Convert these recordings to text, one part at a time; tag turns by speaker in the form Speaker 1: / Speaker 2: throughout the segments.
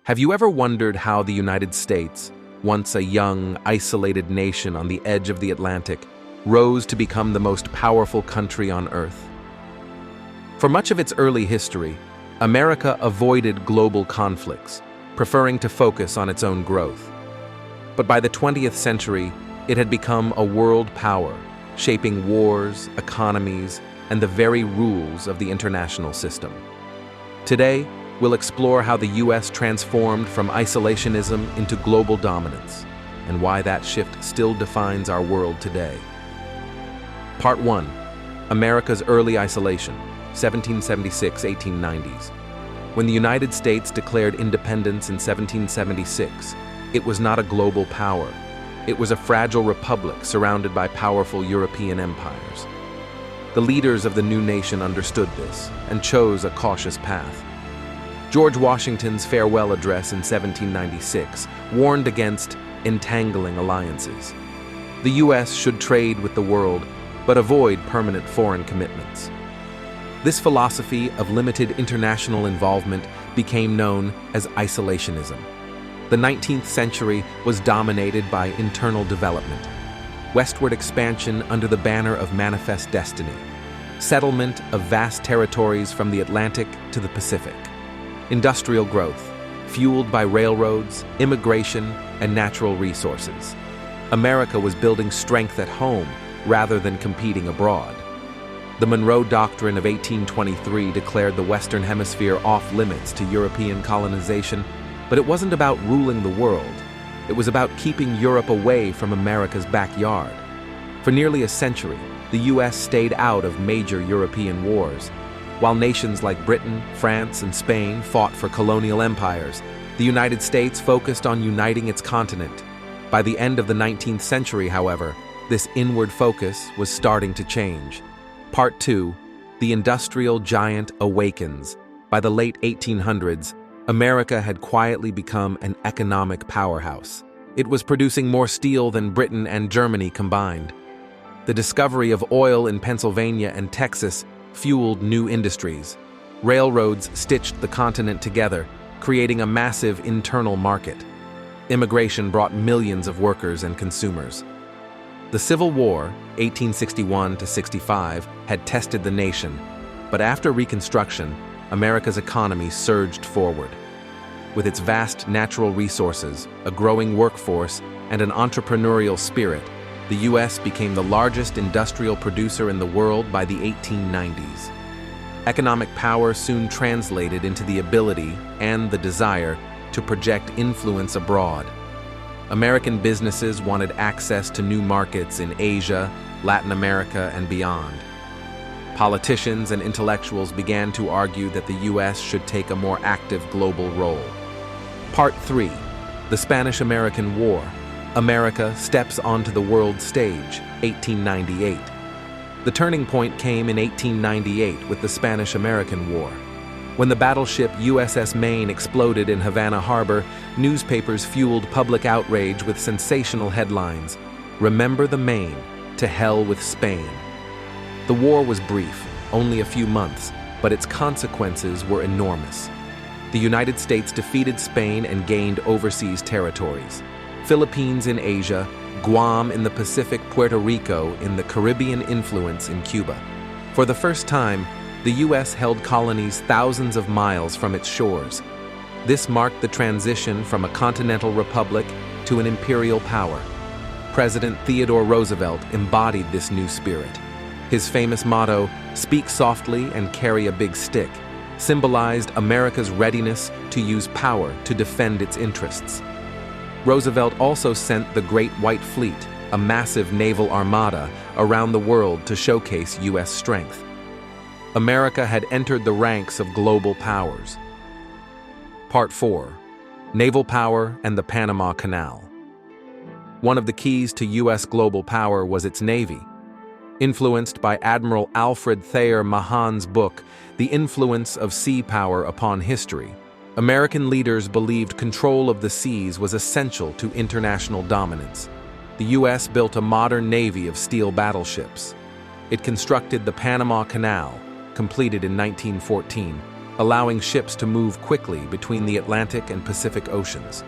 Speaker 1: Have you ever wondered how the United States, once a young, isolated nation on the edge of the Atlantic, rose to become the most powerful country on Earth? For much of its early history, America avoided global conflicts, preferring to focus on its own growth. But by the 20th century, it had become a world power, shaping wars, economies, and the very rules of the international system. Today, we'll explore how the U.S. transformed from isolationism into global dominance, and why that shift still defines our world today. Part 1. America's Early Isolation, 1776–1890s. When the United States declared independence in 1776, it was not a global power. It was a fragile republic surrounded by powerful European empires. The leaders of the new nation understood this and chose a cautious path. George Washington's farewell address in 1796 warned against entangling alliances. The U.S. should trade with the world, but avoid permanent foreign commitments. This philosophy of limited international involvement became known as isolationism. The 19th century was dominated by internal development, westward expansion under the banner of manifest destiny, settlement of vast territories from the Atlantic to the Pacific, industrial growth, fueled by railroads, immigration, and natural resources. America was building strength at home rather than competing abroad. The Monroe Doctrine of 1823 declared the Western Hemisphere off-limits to European colonization, but it wasn't about ruling the world. It was about keeping Europe away from America's backyard. For nearly a century, the U.S. stayed out of major European wars. While nations like Britain, France, and Spain fought for colonial empires, the United States focused on uniting its continent. By the end of the 19th century, however, this inward focus was starting to change. Part 2. The industrial giant awakens. By the late 1800s, America had quietly become an economic powerhouse. It was producing more steel than Britain and Germany combined. The discovery of oil in Pennsylvania and Texas fueled new industries. Railroads stitched the continent together, creating a massive internal market. Immigration brought millions of workers and consumers. The Civil War, 1861–65, had tested the nation, but after Reconstruction, America's economy surged forward. With its vast natural resources, a growing workforce, and an entrepreneurial spirit, the U.S. became the largest industrial producer in the world by the 1890s. Economic power soon translated into the ability and the desire to project influence abroad. American businesses wanted access to new markets in Asia, Latin America, and beyond. Politicians and intellectuals began to argue that the U.S. should take a more active global role. Part 3. The Spanish-American War. America steps onto the world stage, 1898. The turning point came in 1898 with the Spanish-American War. When the battleship USS Maine exploded in Havana Harbor, newspapers fueled public outrage with sensational headlines, "Remember the Maine, to hell with Spain." The war was brief, only a few months, but its consequences were enormous. The United States defeated Spain and gained overseas territories: Philippines in Asia, Guam in the Pacific, Puerto Rico in the Caribbean, influence in Cuba. For the first time, the U.S. held colonies thousands of miles from its shores. This marked the transition from a continental republic to an imperial power. President Theodore Roosevelt embodied this new spirit. His famous motto, "Speak softly and carry a big stick," symbolized America's readiness to use power to defend its interests. Roosevelt also sent the Great White Fleet, a massive naval armada, around the world to showcase U.S. strength. America had entered the ranks of global powers. Part 4. Naval Power and the Panama Canal. One of the keys to U.S. global power was its Navy. Influenced by Admiral Alfred Thayer Mahan's book, The Influence of Sea Power Upon History, American leaders believed control of the seas was essential to international dominance. The U.S. built a modern navy of steel battleships. It constructed the Panama Canal, completed in 1914, allowing ships to move quickly between the Atlantic and Pacific Oceans.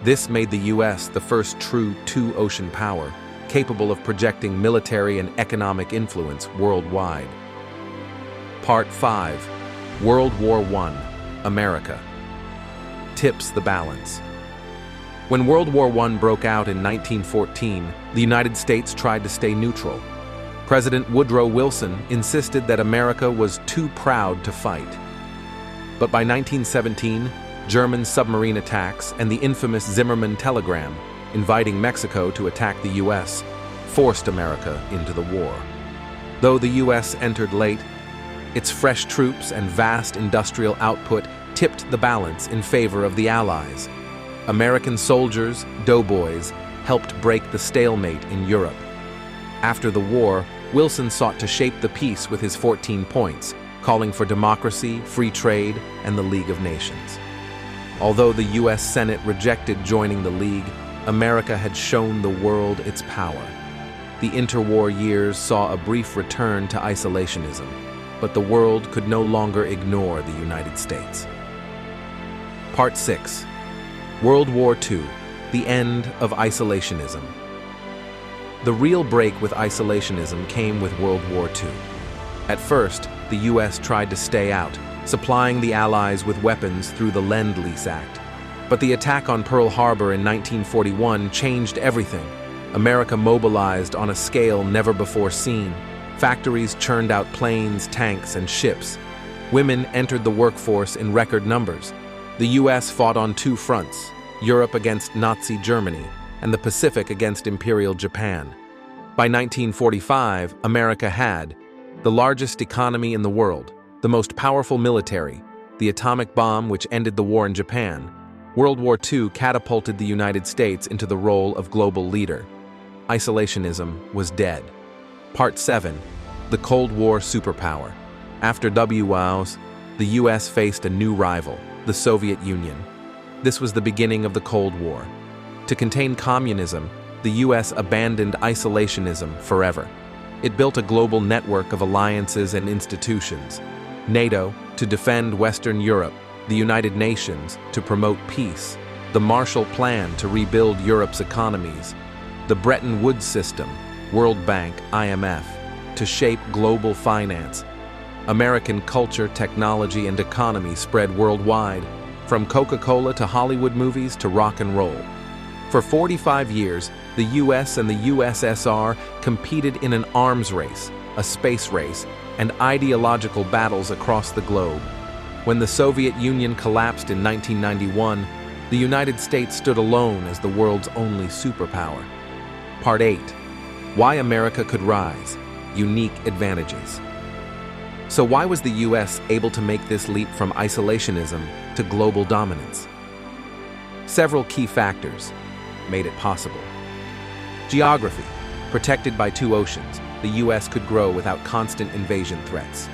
Speaker 1: This made the U.S. the first true two-ocean power, capable of projecting military and economic influence worldwide. Part 5. World War I, America. Tips the balance. When World War I broke out in 1914, the United States tried to stay neutral. President Woodrow Wilson insisted that America was too proud to fight. But by 1917, German submarine attacks and the infamous Zimmermann telegram, inviting Mexico to attack the U.S., forced America into the war. Though the U.S. entered late, its fresh troops and vast industrial output tipped the balance in favor of the Allies. American soldiers, doughboys, helped break the stalemate in Europe. After the war, Wilson sought to shape the peace with his 14 points, calling for democracy, free trade, and the League of Nations. Although the U.S. Senate rejected joining the League, America had shown the world its power. The interwar years saw a brief return to isolationism, but the world could no longer ignore the United States. Part 6. World War II, the end of isolationism. The real break with isolationism came with World War II. At first, the U.S. tried to stay out, supplying the Allies with weapons through the Lend-Lease Act. But the attack on Pearl Harbor in 1941 changed everything. America mobilized on a scale never before seen. Factories churned out planes, tanks, and ships. Women entered the workforce in record numbers. The U.S. fought on two fronts, Europe against Nazi Germany, and the Pacific against Imperial Japan. By 1945, America had the largest economy in the world, the most powerful military, the atomic bomb which ended the war in Japan. World War II catapulted the United States into the role of global leader. Isolationism was dead. Part 7. The Cold War superpower. After WOWs, the U.S. faced a new rival, the Soviet Union. This was the beginning of the Cold War. To contain communism, the U.S. abandoned isolationism forever. It built a global network of alliances and institutions. NATO, to defend Western Europe, the United Nations, to promote peace, the Marshall Plan to rebuild Europe's economies, the Bretton Woods system, World Bank, IMF, to shape global finance. American culture, technology, and economy spread worldwide, from Coca-Cola to Hollywood movies to rock and roll. For 45 years, the US and the USSR competed in an arms race, a space race, and ideological battles across the globe. When the Soviet Union collapsed in 1991, the United States stood alone as the world's only superpower. Part 8. Why America could rise. Unique advantages. So why was the U.S. able to make this leap from isolationism to global dominance? Several key factors made it possible. Geography. Protected by two oceans, the U.S. could grow without constant invasion threats.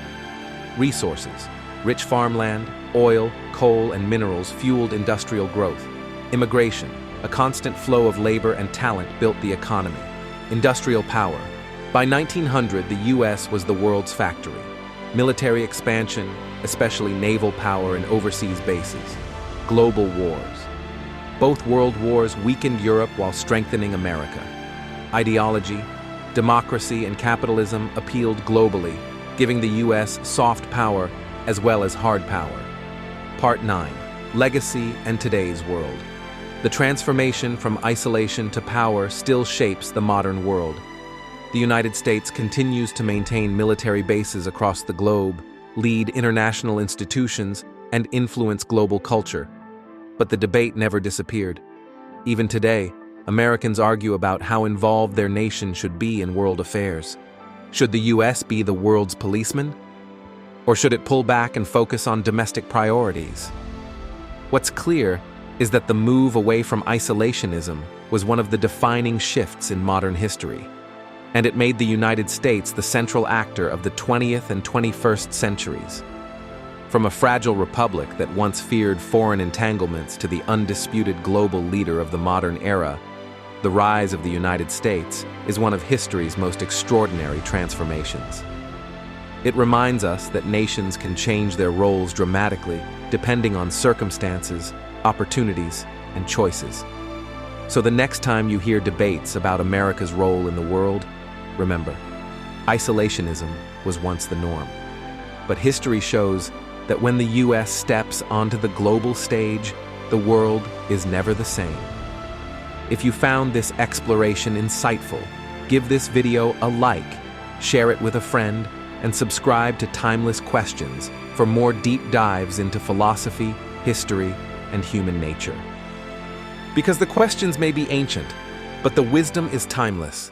Speaker 1: Resources. Rich farmland, oil, coal, and minerals fueled industrial growth. Immigration. A constant flow of labor and talent built the economy. Industrial power. By 1900, the U.S. was the world's factory. Military expansion, especially naval power and overseas bases. Global wars. Both world wars weakened Europe while strengthening America. Ideology, democracy, and capitalism appealed globally, giving the U.S. soft power as well as hard power. Part 9. Legacy and today's world. The transformation from isolation to power still shapes the modern world. The United States continues to maintain military bases across the globe, lead international institutions, and influence global culture. But the debate never disappeared. Even today, Americans argue about how involved their nation should be in world affairs. Should the U.S. be the world's policeman? Or should it pull back and focus on domestic priorities? What's clear is that the move away from isolationism was one of the defining shifts in modern history. And it made the United States the central actor of the 20th and 21st centuries. From a fragile republic that once feared foreign entanglements to the undisputed global leader of the modern era, the rise of the United States is one of history's most extraordinary transformations. It reminds us that nations can change their roles dramatically depending on circumstances, opportunities, and choices. So the next time you hear debates about America's role in the world, remember, isolationism was once the norm. But history shows that when the U.S. steps onto the global stage, the world is never the same. If you found this exploration insightful, give this video a like, share it with a friend, and subscribe to Timeless Questions for more deep dives into philosophy, history, and human nature. Because the questions may be ancient, but the wisdom is timeless.